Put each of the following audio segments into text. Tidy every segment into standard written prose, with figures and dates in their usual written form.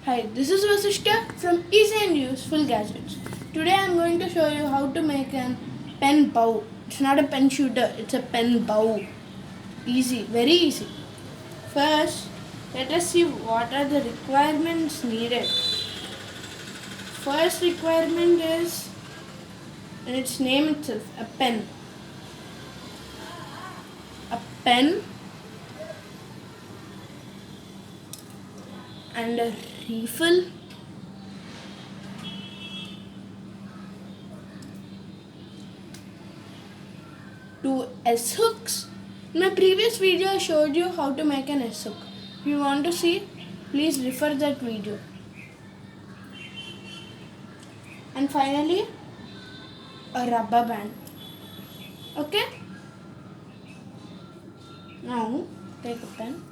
Hi, this is Vasishta from Easy and Useful Gadgets. Today I am going to show you how to make a pen bow. It's not a pen shooter, it's a pen bow. Easy, very easy. First, let us see what are the requirements needed. First requirement is, in its name itself, a pen. A pen and a refill. Two S hooks. In my previous video I showed you how to make an S hook. If you want to see, please refer that video. And finally, a rubber band. Okay? Now take a pen.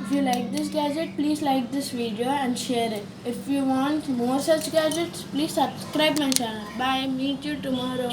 If you like this gadget, please like this video and share it. If you want more such gadgets, please subscribe my channel. Bye. Meet you tomorrow.